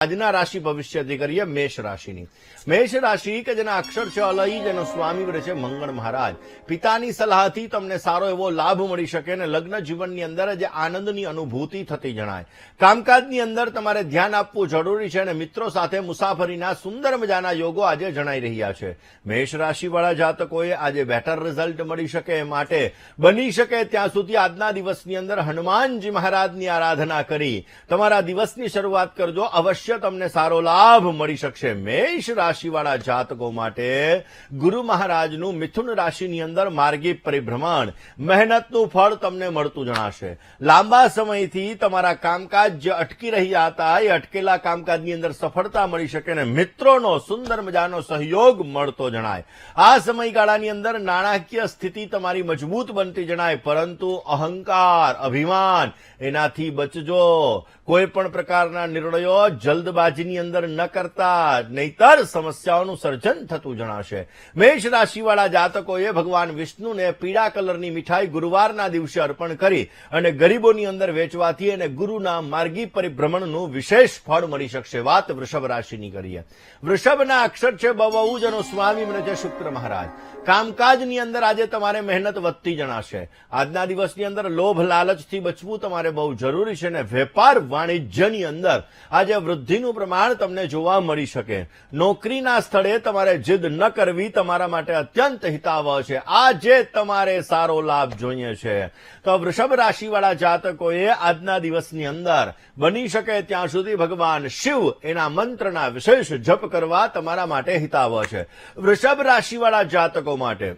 આજના રાશિ ભવિષ્યથી કરીએ મેષ રાશિની. મેષ રાશિ કે જેના અક્ષર છે અલઈ, જેનો સ્વામી વ્રત છે મંગળ મહારાજ. પિતાની સલાહથી તમને સારો એવો લાભ મળી શકે અને લગ્ન જીવનની અંદર જે આનંદની અનુભૂતિ થતી જણાય. કામકાજની અંદર તમારે ધ્યાન આપવું જરૂરી છે અને મિત્રો સાથે મુસાફરીના સુંદર મજાના યોગો આજે જણાઈ રહ્યા છે. મેષ રાશિવાળા જાતકોએ આજે બેટર રિઝલ્ટ મળી શકે માટે બની શકે ત્યાં સુધી આજના દિવસની અંદર હનુમાનજી મહારાજની આરાધના કરી તમારા દિવસની શરૂઆત કરજો. અવશ્ય તમને સારો લાભ મળી શકશે. મેષ રાશિવાળા જાતકો માટે ગુરુ મહારાજનું મિથુન રાશિની અંદર માર્ગી પરિભ્રમણ મહેનતનું ફળ તમને મળતું જણાશે. લાંબા સમયથી તમારા કામકાજ જે અટકી રહ્યા હતા એ અટકેલા કામકાજની અંદર સફળતા મળી શકે અને મિત્રોનો સુંદર મજાનો સહયોગ મળતો જણાય. આ સમયગાળાની અંદર નાણાકીય સ્થિતિ તમારી મજબૂત બનતી જણાય, પરંતુ અહંકાર, અભિમાન એનાથી બચજો. કોઈ પણ પ્રકારના નિર્ણયો જલ્દબાજીની અંદર ન કરતા, નહીતર સમસ્યાઓનું સર્જન થતું જણાશે. મેષ રાશિવાળા જાતકોએ ભગવાન વિષ્ણુને પીળા કલરની મીઠાઈ ગુરુવારના દિવસે અર્પણ કરી અને ગરીબોની અંદર વેચવાથી અને ગુરુના માર્ગી પરિભ્રમણનું વિશેષ ફળ મળી શકશે. વાત વૃષભ રાશિની કરીએ. વૃષભના અક્ષર છે બવઉ, જેનો સ્વામી મને છે શુક્ર મહારાજ. કામકાજની અંદર આજે તમારે મહેનત વધતી જણાશે. આજના દિવસની અંદર લોભ લાલચથી બચવું તમારે બહુ જરૂરી છે અને વેપાર વાણિજ્યની અંદર આજે વૃદ્ધિનું પ્રમાણ તમને જોવા મળી શકે. નોકરીના સ્થળે તમારે જીદ ન કરવી તમારા માટે અત્યંત હિતાવહ છે. આજે તમારે સારો લાભ જોઈએ છે. તો વૃષભ રાશિવાળા જાતકોએ આજના દિવસની અંદર બની શકે ત્યાં સુધી ભગવાન શિવ એના મંત્રના વિશેષ જપ કરવા તમારા માટે હિતાવહ છે. વૃષભ રાશિવાળા જાતકો માટે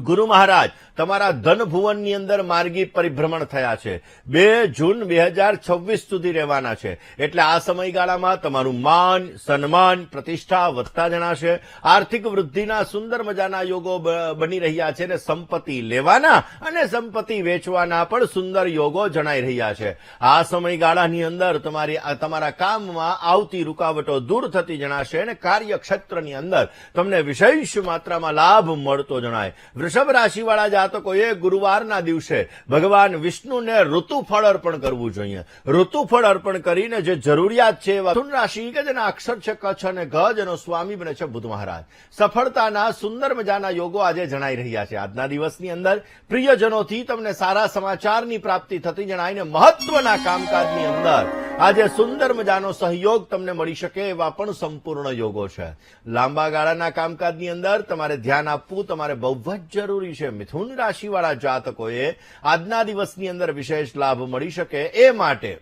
ગુરુ મહારાજ તમારા ધનભુવનની અંદર માર્ગી પરિભ્રમણ થયા છે. 2 જૂન 2026 સુધી રહેવાના છે. એટલે આ સમયગાળામાં તમારું માન, સન્માન, પ્રતિષ્ઠા વધતા જણાશે. આર્થિક વૃદ્ધિના સુંદર મજાના યોગો બની રહ્યા છે અને સંપત્તિ લેવાના અને સંપત્તિ વેચવાના પણ સુંદર યોગો જણાઈ રહ્યા છે. આ સમયગાળાની અંદર તમારા કામમાં આવતી રૂકાવટો દૂર થતી જણાશે અને કાર્યક્ષેત્રની અંદર તમને વિશેષ માત્રામાં લાભ મળતો જણાય. વૃષભ રાશિવાળા જાતકોએ ગુરુવારના દિવસે ભગવાન વિષ્ણુને ઋતુફળ અર્પણ કરવું જોઈએ. ઋતુફળ અર્પણ કરીને જે જરૂરિયાત છે એવા મિથુન રાશિ કે જેના અક્ષર છે કચ્છ અને ગ, જેનો સ્વામી બને છે બુધ મહારાજ. સફળતાના સુંદર મજાના યોગો આજે જણાઈ રહ્યા છે. આજના દિવસની અંદર પ્રિયજનોથી તમને સારા સમાચારની પ્રાપ્તિ થતી જણાય ને મહત્વના કામકાજની અંદર આજે સુંદર મજાનો સહયોગ તમને મળી શકે એવા પણ સંપૂર્ણ યોગો છે. લાંબા ગાળાના કામકાજની અંદર તમારે ધ્યાન આપવું તમારે બહુ જ જરૂરી છે. મિથુન રાશિવાળા જાતકોએ આજના દિવસની અંદર વિશેષ લાભ મળી શકે એ માટે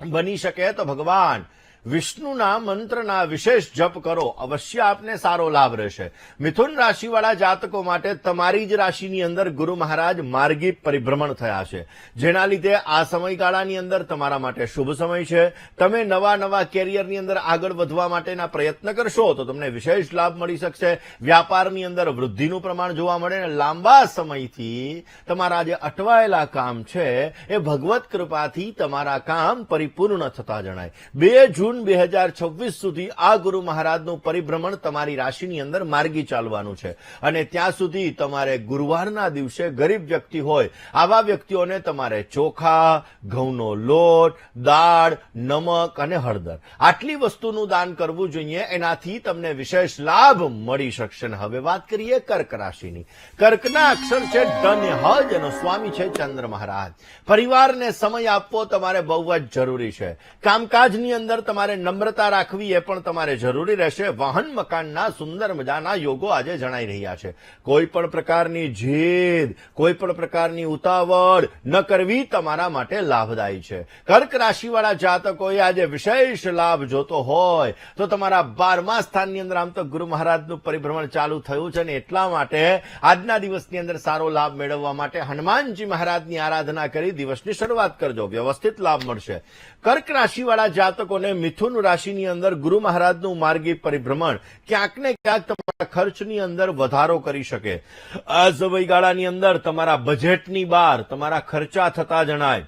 બની શકે તો ભગવાન વિષ્ણુના મંત્રના વિશેષ જપ કરો. અવશ્ય આપને સારો લાભ રહેશે. મિથુન રાશિવાળા જાતકો માટે તમારી જ રાશિની અંદર ગુરુ મહારાજ માર્ગી પરિભ્રમણ થયા છે, જેના લીધે આ સમયગાળાની અંદર તમારા માટે શુભ સમય છે. તમે નવા કેરિયરની અંદર આગળ વધવા માટેના પ્રયત્ન કરશો તો તમને વિશેષ લાભ મળી શકશે. વ્યાપારની અંદર વૃદ્ધિનું પ્રમાણ જોવા મળે અને લાંબા સમયથી તમારા જે અટવાયેલા કામ છે એ ભગવત કૃપાથી તમારા કામ પરિપૂર્ણ થતા જણાય. 2 જૂન 2026 સુધી આ ગુરુ મહારાજનું પરિભ્રમણ તમારી રાશિની અંદર માર્ગી ચાલવાનું છે અને ત્યાં સુધી તમારે ગુરુવારના દિવસે ગરીબ વ્યક્તિ હોય આવા વ્યક્તિઓને તમારે ચોખા, ઘઉંનો લોટ, દાળ, નમક અને હળદર આટલી વસ્તુનું દાન કરવું જોઈએ. એનાથી તમને વિશેષ લાભ મળી શકશે. હવે વાત કરીએ કર્ક રાશિની. કર્કના અક્ષર છે ડ, હ, જેનો સ્વામી છે ચંદ્ર મહારાજ. પરિવારને સમય આપવો તમારે બહુ જ જરૂરી છે. કામકાજની અંદર તમારે નમ્રતા રાખવી એ પણ તમારે જરૂરી રહેશે. વાહન મકાનના સુંદર મજાના યોગો આજે જણાઈ રહ્યા છે. કોઈ પણ પ્રકારની જીદ, કોઈ પણ પ્રકારની ઉતાવળ ન કરવી તમારા માટે લાભદાયી છે. કર્ક રાશિવાળા જાતકોએ આજે વિશેષ લાભ જોતો હોય તો તમારા 12મા સ્થાનની અંદર આમ તો ગુરુ મહારાજનું પરિભ્રમણ ચાલુ થયું છે ને એટલા માટે આજના દિવસની અંદર સારો લાભ મેળવવા માટે હનુમાનજી મહારાજની આરાધના કરી દિવસની શરૂઆત કરજો. વ્યવસ્થિત લાભ મળશે. કર્ક રાશિવાળા જાતકોને મિથુન રાશિની અંદર ગુરુ મહારાજનું માર્ગી પરિભ્રમણ ક્યાંક ને ક્યાંક તમારા ખર્ચની અંદર વધારો કરી શકે. આ સમયગાળાની અંદર તમારા બજેટની બહાર તમારા ખર્ચા થતા જણાય.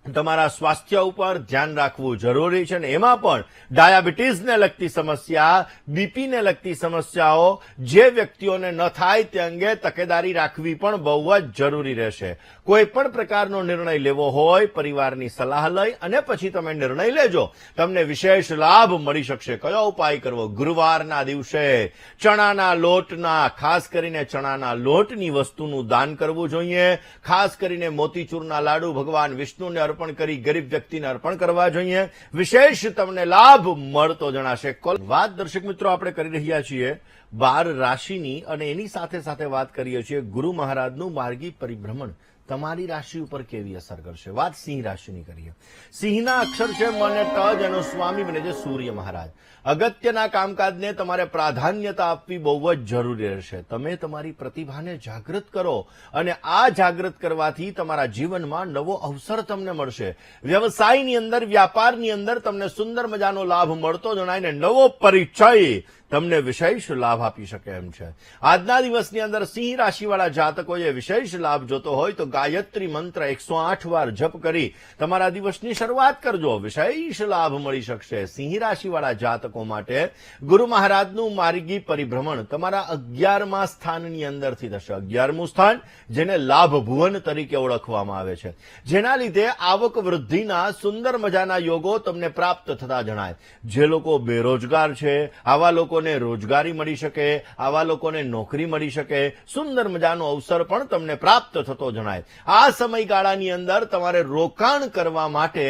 તમારા સ્વાસ્થ્ય ઉપર ધ્યાન રાખવું જરૂરી છે, અને એમાં પણ ડાયાબિટીસને લગતી સમસ્યા, બીપીને લગતી સમસ્યાઓ જે વ્યક્તિઓને ન થાય તે અંગે તકેદારી રાખવી પણ બહુ જ જરૂરી રહેશે. કોઈ પણ પ્રકારનો નિર્ણય લેવો હોય પરિવારની સલાહ લઈ અને પછી તમે નિર્ણય લેજો, તમને વિશેષ લાભ મળી શકશે. કયો ઉપાય કરવો? ગુરુવારના દિવસે ચણાના લોટના, ખાસ કરીને ચણાના લોટની વસ્તુનું દાન કરવું જોઈએ. ખાસ કરીને મોતીચૂરના લાડુ ભગવાન વિષ્ણુને અર્પણ કરી ગરીબ વ્યક્તિને અર્પણ કરવા જોઈએ. વિશેષ તમને લાભ મળતો જણાશે. વાત દર્શક મિત્રો આપણે કરી રહ્યા છીએ 12 રાશિની, અને એની સાથે સાથે વાત કરીએ છીએ ગુરુ મહારાજનું માર્ગી પરિભ્રમણ તમારી રાશિ ઉપર કેવી અસર કરશે. વાત સિંહ રાશિની કરીએ. સિંહના અક્ષર છે મ અને ટ, જેનો સ્વામી બને છે સૂર્ય મહારાજ. અગત્યના કામકાજને તમારે પ્રાધાન્યતા આપવી બહુ જ જરૂરી રહેશે. તમે તમારી પ્રતિભાને જાગૃત કરો, અને આ જાગૃત કરવાથી તમારા જીવનમાં નવો અવસર તમને મળશે. વ્યવસાયની અંદર, વ્યાપારની અંદર તમને સુંદર મજાનો લાભ મળતો જણાય, ને નવો પરિચય તમને વિશેષ લાભ આપી શકે એમ છે. આજના દિવસની અંદર સિંહ રાશિવાળા જાતકોએ વિશેષ લાભ જોતો હોય તો ગાયત્રી મંત્ર 108 વાર જપ કરી તમારા દિવસની શરૂઆત કરજો. વિશેષ લાભ મળી શકશે. સિંહ રાશિવાળા જાતકો માટે ગુરુ મહારાજનું માર્ગી પરિભ્રમણ તમારા 11મા સ્થાનની અંદરથી થશે. 11મું સ્થાન જેને લાભ ભુવન તરીકે ઓળખવામાં આવે છે, જેના લીધે આવક વૃદ્ધિના સુંદર મજાના યોગો તમને પ્રાપ્ત થતા જણાય. જે લોકો બેરોજગાર છે, આવા લોકો રોજગારી મળી શકે, આવા લોકોને નોકરી મળી શકે, સુંદર મજાનો અવસર પણ તમને પ્રાપ્ત થતો જણાય. આ સમયગાળાની અંદર તમારે રોકાણ કરવા માટે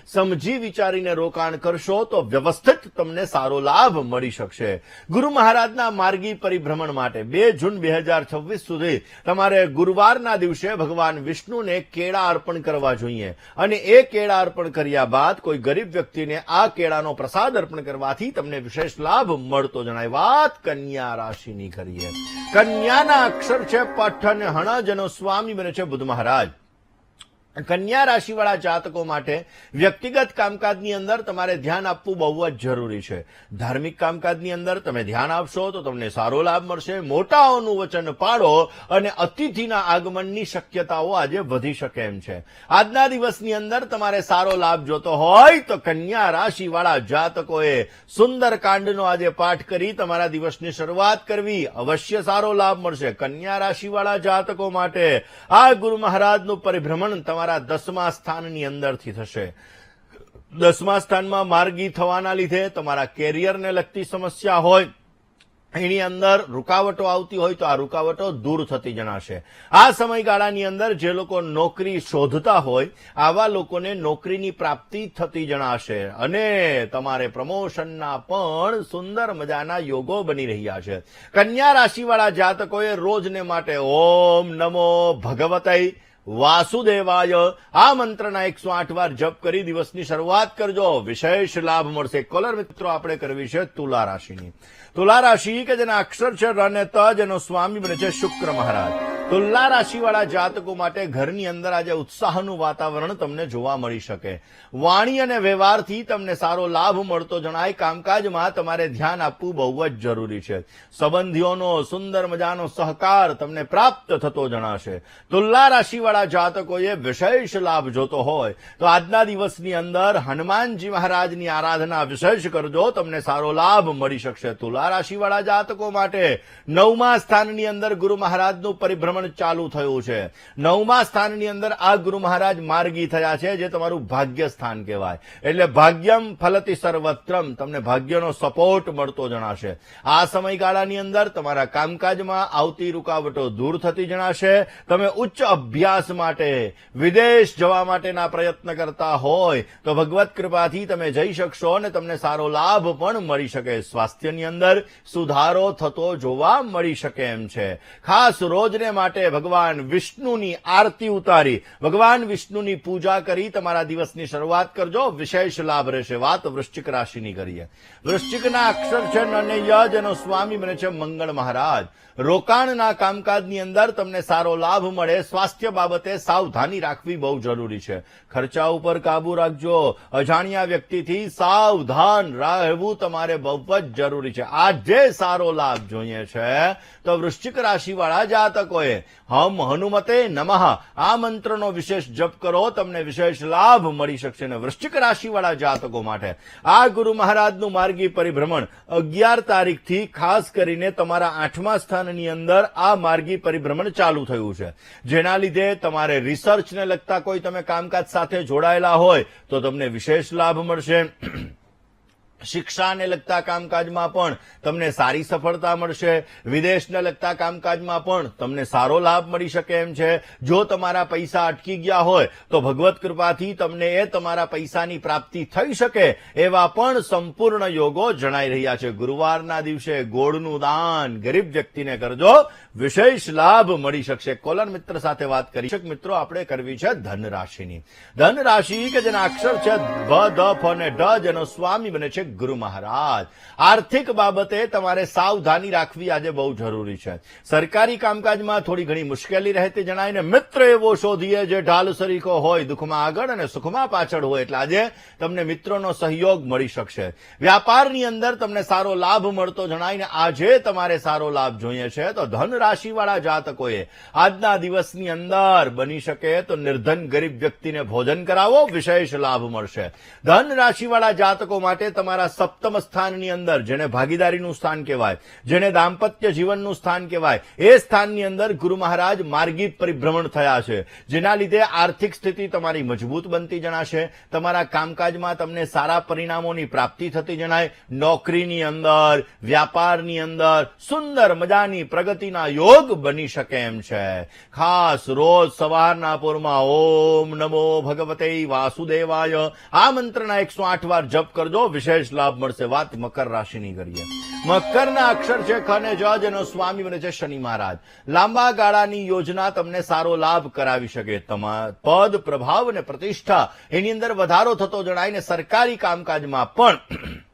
સમજી વિચારીને રોકાણ કરશો તો વ્યવસ્થિત તમને સારો લાભ મળી શકશે. ગુરુ મહારાજના માર્ગી પરિભ્રમણ માટે 2 જૂન 2026 સુધી તમારે ગુરુવારના દિવસે ભગવાન વિષ્ણુને કેળા અર્પણ કરવા જોઈએ, અને એ કેળા અર્પણ કર્યા બાદ કોઈ ગરીબ વ્યક્તિને આ કેળાનો પ્રસાદ અર્પણ કરવાથી તમને વિશેષ લાભ મળતો તો જણાય. વાત કન્યા રાશિની કરીએ. કન્યાના અક્ષર છે પઠ અને હણ, જેનો સ્વામી બને છે બુધ મહારાજ. કન્યા રાશિવાળા જાતકો માટે વ્યક્તિગત કામકાજની અંદર તમારે ધ્યાન આપવું બહુ જ જરૂરી છે. ધાર્મિક કામકાજની અંદર તમે ધ્યાન આપશો તો તમને સારો લાભ મળશે. મોટાઓનું વચન પાળો, અને અતિથિના આગમનની શક્યતાઓ આજે વધી શકે એમ છે. આજના દિવસની અંદર તમારે સારો લાભ જોતો હોય તો કન્યા રાશિવાળા જાતકોએ સુંદરકાંડનો આજે પાઠ કરી તમારા દિવસની શરૂઆત કરવી. અવશ્ય સારો લાભ મળશે. કન્યા રાશિવાળા જાતકો માટે આ ગુરુ મહારાજનું પરિભ્રમણ તમારા 10મા સ્થાનની અંદરથી થશે. 10મા સ્થાનમાં માર્ગી થવાના લીધે તમારા કેરિયરને લગતી સમસ્યા હોય, એની અંદર રૂકાવટો આવતી હોય તો આ રૂકાવટો દૂર થતી જણાશે. આ સમયગાળાની અંદર જે લોકો નોકરી શોધતા હોય આવા લોકોને નોકરીની પ્રાપ્તિ થતી જણાશે, અને તમારે પ્રમોશનના પણ સુંદર મજાના યોગો બની રહ્યા છે. કન્યા રાશિવાળા જાતકોએ રોજને માટે ઓમ નમો ભગવતય વાસુદેવાય આ મંત્રના 108 વાર જપ કરી દિવસની શરૂઆત કરજો. વિશેષ લાભ મળશે. કોલર મિત્રો આપણે કરવી છે તુલા રાશિની. તુલા રાશિ કે જેના અક્ષર છે ર અને ત, જેનો સ્વામી બને છે શુક્ર મહારાજ. તુલા રાશિવાળા જાતકો માટે ઘરની અંદર આજે ઉત્સાહનું વાતાવરણ તમને જોવા મળી શકે. વાણી અને વ્યવહારથી તમને સારો લાભ મળતો જણાય. કામકાજમાં તમારે ધ્યાન આપવું બહુ જ જરૂરી છે. સંબંધીઓનો સુંદર મજાનો સહકાર તમને પ્રાપ્ત થતો જણાશે. તુલા રાશિવાળા જાતકોએ વિશેષ લાભ જોતો હોય તો આજના દિવસની અંદર હનુમાનજી મહારાજની આરાધના વિશેષ કરજો, તમને સારો લાભ મળી શકશે. તુલા રાશિવાળા જાતકો માટે 9મા સ્થાનની અંદર ગુરુ મહારાજનું પરિભ્રમણ ચાલુ થયું છે. 9મા સ્થાનની અંદર આ ગુરુ મહારાજ માર્ગી થયા છે, જે તમારું ભાગ્ય સ્થાન કહેવાય. એટલે ભાગ્યમ ફલતિ સર્વત્રમ, તમને ભાગ્યનો સપોર્ટ મળતો જણાશે. આ સમયગાળાની અંદર તમારા કામકાજમાં આવતી રૂકાવટો દૂર થતી જણાશે. તમે ઉચ્ચ અભ્યાસ માટે વિદેશ જવા માટેના પ્રયત્ન કરતા હોય તો ભગવત કૃપાથી તમે જઈ શકશો, અને તમને સારો લાભ પણ મળી શકે. સ્વાસ્થ્યની અંદર સુધારો થતો જોવા મળી શકે એમ છે. ખાસ રોજને માટે ભગવાન વિષ્ણુની આરતી ઉતારી, ભગવાન વિષ્ણુની પૂજા કરી તમારા દિવસની શરૂઆત કરજો. વિશેષ લાભ રહેશે. વાત વૃશ્ચિક રાશિની કરીએ. વૃશ્ચિકના અક્ષર છે ન અને ય, જેનો સ્વામી બને છે મંગળ મહારાજ. રોકાણના કામકાજની અંદર તમને સારો લાભ મળે. સ્વાસ્થ્ય બાબતે સાવધાની રાખવી બહુ જરૂરી છે. ખર્ચા ઉપર કાબુ રાખજો. અજાણ્યા વ્યક્તિથી સાવધાન રહેવું તમારે બહુ જ જરૂરી છે. આજે સારો લાભ જોઈએ છે તો વૃશ્ચિક રાશિવાળા જાતકોએ હમ હનુમતે નમઃ આ મંત્રનો વિશેષ જપ કરો, તમને વિશેષ લાભ મળી શકશે. અને વૃશ્ચિક રાશિવાળા જાતકો માટે આ ગુરુ મહારાજનું માર્ગી પરિભ્રમણ 11 તારીખથી ખાસ કરીને તમારા 8મા સ્થાનની અંદર આ માર્ગી પરિભ્રમણ ચાલુ થયું છે, જેના લીધે તમારે રિસર્ચને લગતા કોઈ તમે કામકાજ સાથે જોડાયેલા હોય તો તમને વિશેષ લાભ મળશે. શિક્ષાને લગતા કામકાજમાં પણ તમને સારી સફળતા મળશે. વિદેશને લગતા કામકાજમાં પણ તમને સારો લાભ મળી શકે એમ છે. જો તમારા પૈસા અટકી ગયા હોય તો ભગવત કૃપાથી તમને એ તમારા પૈસાની પ્રાપ્તિ થઈ શકે એવા પણ સંપૂર્ણ યોગો જણાઈ રહ્યા છે. ગુરુવારના દિવસે ગોળનું દાન ગરીબ વ્યક્તિને કરજો, વિશેષ લાભ મળી શકશે. કોલર મિત્ર સાથે વાત કરી શક મિત્રો આપણે કરવી છે ધન રાશિની. ધન રાશિ કે જેના અક્ષર છે ભ, ધ, ફ અને ઢ, જેનો સ્વામી બને છે ગુરુ મહારાજ. આર્થિક બાબતે તમારે સાવધાની રાખવી આજે બહુ જરૂરી છે. સરકારી કામકાજમાં થોડી ઘણી મુશ્કેલી રહેતી જણાય ને મિત્ર એવો શોધીએ જે ઢાલ સરીખો હોય, દુઃખમાં આગળ અને સુખમાં પાછળ હોય. એટલે આજે તમને મિત્રોનો સહયોગ મળી શકશે. વ્યાપારની અંદર તમને સારો લાભ મળતો જણાય ને આજે તમારે સારો લાભ જોઈએ છે તો ધન રાશિવાળા જાતકોએ આજના દિવસની અંદર બની શકે તો નિર્ધન ગરીબ વ્યક્તિને ભોજન કરાવો, વિશેષ લાભ મળશે. ધન રાશિવાળા જાતકો માટે તમારા સપ્તમ સ્થાનની અંદર જેને ભાગીદારીનું સ્થાન કહેવાય, જેને દાંપત્ય જીવનનું સ્થાન કહેવાય, એ સ્થાનની અંદર ગુરુ મહારાજ માર્ગી પરિભ્રમણ થયા છે, જેના લીધે આર્થિક સ્થિતિ તમારી મજબૂત બનતી જણાશે. તમારા કામકાજમાં તમને સારા પરિણામોની પ્રાપ્તિ થતી જણાય. નોકરીની અંદર, વ્યાપારની અંદર સુંદર મજાની પ્રગતિના યોગ બની શકે એમ છે. ખાસ રોજ સવારના પોરમાં ઓમ નમો ભગવતે વાસુદેવાય આ મંત્રના 108 વાર જપ કરજો, વિશેષ લાભ મળશે. વાત મકર રાશિની કરીએ. મકરના અક્ષર છે ખ અને જ, જેનો સ્વામી બને છે શનિ મહારાજ. લાંબા ગાળાની યોજના તમને સારો લાભ કરાવી શકે. પદ, પ્રભાવ અને પ્રતિષ્ઠા એની અંદર વધારો થતો જણાય ને સરકારી કામકાજમાં પણ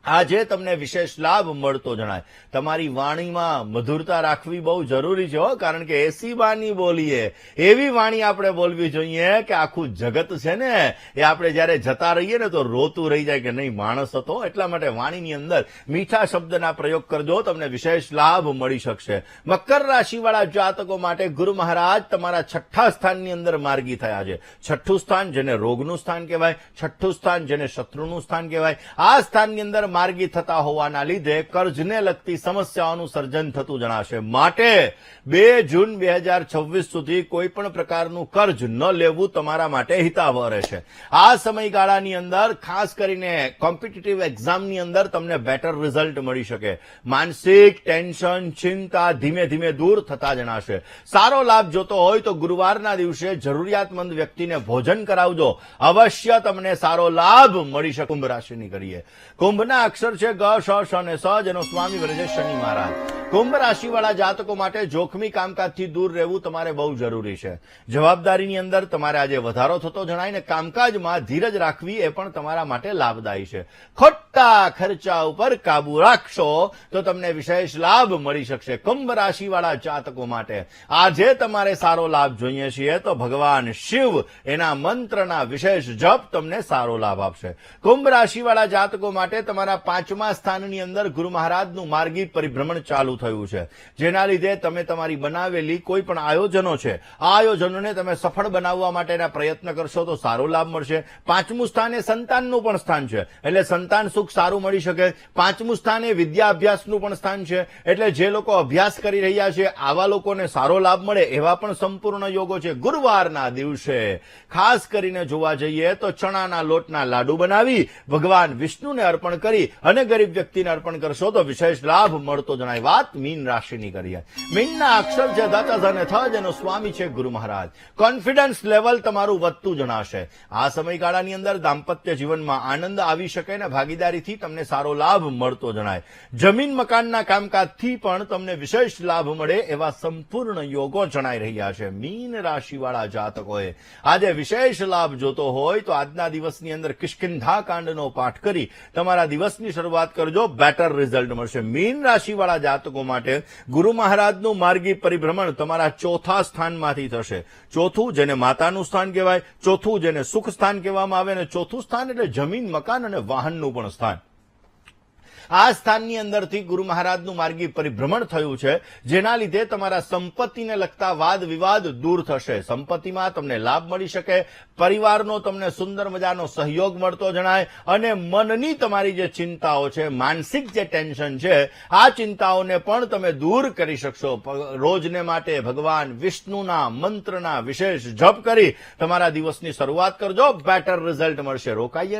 આજે તમને વિશેષ લાભ મળતો જણાય. તમારી વાણીમાં મધુરતા રાખવી બહુ જરૂરી છે, કારણ કે એસી બાની બોલીએ એવી વાણી આપણે બોલવી જોઈએ કે આખું જગત છે ને એ આપણે જયારે જતા રહીએ ને તો રોતું રહી જાય કે નહીં માણસ હતો. એટલા માટે વાણીની અંદર મીઠા શબ્દના પ્રયોગ કરજો, તમને વિશેષ લાભ મળી શકશે. મકર રાશિવાળા જાતકો માટે ગુરુ મહારાજ તમારા 6થા સ્થાનની અંદર માર્ગી થયા છે. 6થું સ્થાન જેને રોગનું સ્થાન કહેવાય, 6થું સ્થાન જેને શત્રુનું સ્થાન કહેવાય, આ સ્થાનની અંદર માર્ગી થતા હોવાના લીધે કર્જને લગતી સમસ્યાઓનું સર્જન થતું જણાશે. માટે 2 જૂન 2026 સુધી કોઈ પણ પ્રકારનું કર્જ ન લેવું તમારા માટે હિતાવહ રહેશે. આ સમયગાળાની અંદર ખાસ કરીને કોમ્પિટિટિવ એક્ઝામની અંદર તમને બેટર રિઝલ્ટ મળી શકે. માનસિક ટેન્શન, ચિંતા ધીમે ધીમે દૂર થતા જણાશે. સારો લાભ જોતો હોય તો ગુરુવારના દિવસે જરૂરિયાતમંદ વ્યક્તિને ભોજન કરાવજો, અવશ્ય તમને સારો લાભ મળી શકે. કુંભ રાશિની કરીએ. કુંભના અક્ષર છે ગ, શ, શ અને સ, જેનો સ્વામી બને છે શનિ મહારાજ. કુંભ રાશિવાળા જાતકો માટે જોખમી કામકાજથી દૂર રહેવું તમારે બહુ જરૂરી છે. જવાબદારીની અંદર તમારે આજે વધારો થતો જણાય ને કામકાજમાં ધીરજ રાખવી એ પણ તમારા માટે લાભદાયી છે. ખોટા ખર્ચા ઉપર કાબુ રાખશો તો તમને વિશેષ લાભ મળી શકશે. કુંભ રાશિવાળા જાતકો માટે આજે તમારે સારો લાભ જોઈએ છીએ તો ભગવાન શિવ એના મંત્રના વિશેષ જપ તમને સારો લાભ આપશે. કુંભ રાશિવાળા જાતકો માટે તમારા 5મા સ્થાનની અંદર ગુરુ મહારાજનું માર્ગી પરિભ્રમણ ચાલુ થયું છે, જેના લીધે તમે તમારી બનાવેલી કોઈ પણ આયોજનો છે આ આયોજનોને તમે સફળ બનાવવા માટેના પ્રયત્ન કરશો તો સારો લાભ મળશે. 5મું સ્થાન એ સંતાનનું પણ સ્થાન છે, એટલે સંતાન સુખ સારું મળી શકે. 5મું સ્થાન એ વિદ્યા અભ્યાસનું પણ સ્થાન છે, એટલે જે લોકો અભ્યાસ કરી રહ્યા છે આવા લોકોને સારો લાભ મળે એવા પણ સંપૂર્ણ યોગો છે. ગુરુવારના દિવસે ખાસ કરીને જોવા જઈએ તો ચણાના લોટના લાડુ બનાવી ભગવાન વિષ્ણુને અર્પણ કરી અને ગરીબ વ્યક્તિને અર્પણ કરશો તો વિશેષ લાભ મળતો જણાય. વાત મીન રાશિની કરીએ. મીનના અક્ષર છે દ, ચ અને થ, જેનો સ્વામી છે ગુરુ મહારાજ. કોન્ફિડન્સ લેવલ તમારું વધતું જણાશે. આ સમયગાળાની અંદર દાંપત્ય જીવનમાં આનંદ આવી શકે ને ભાગીદારીથી તમને સારો લાભ મળતો જણાય. જમીન મકાનના કામકાજથી પણ તમને વિશેષ લાભ મળે એવા સંપૂર્ણ યોગો જણાઈ રહ્યા છે. મીન રાશિવાળા જાતકોએ આજે વિશેષ લાભ જોતો હોય તો આજના દિવસની અંદર કિષ્કિંધા કાંડનો પાઠ કરી તમારા દિવસની શરૂઆત કરજો, બેટર રિઝલ્ટ મળશે. મીન રાશિવાળા જાતકો માટે ગુરુ મહારાજનું માર્ગી પરિભ્રમણ તમારા 4થા સ્થાનમાંથી થશે. 4થું જેને માતાનું સ્થાન કહેવાય, 4થું જેને સુખ સ્થાન કહેવામાં આવે અને 4થું સ્થાન એટલે જમીન મકાન અને વાહનનું પણ સ્થાન. આ સ્થાનની અંદરથી ગુરુ મહારાજનું માર્ગી પરિભ્રમણ થયું છે, જેના લીધે તમારા સંપત્તિને લગતા વાદ વિવાદ દૂર થશે. સંપત્તિમાં તમને લાભ મળી શકે, પરિવારનો તમને સુંદર મજાનો સહયોગ મળતો જણાય અને મનની તમારી જે ચિંતાઓ છે, માનસિક જે ટેન્શન છે, આ ચિંતાઓને પણ તમે દૂર કરી શકશો. રોજને માટે ભગવાન વિષ્ણુના મંત્રના વિશેષ જપ કરી તમારા દિવસની શરૂઆત કરજો. બેટર રિઝલ્ટ મળશે. રોકાઈએ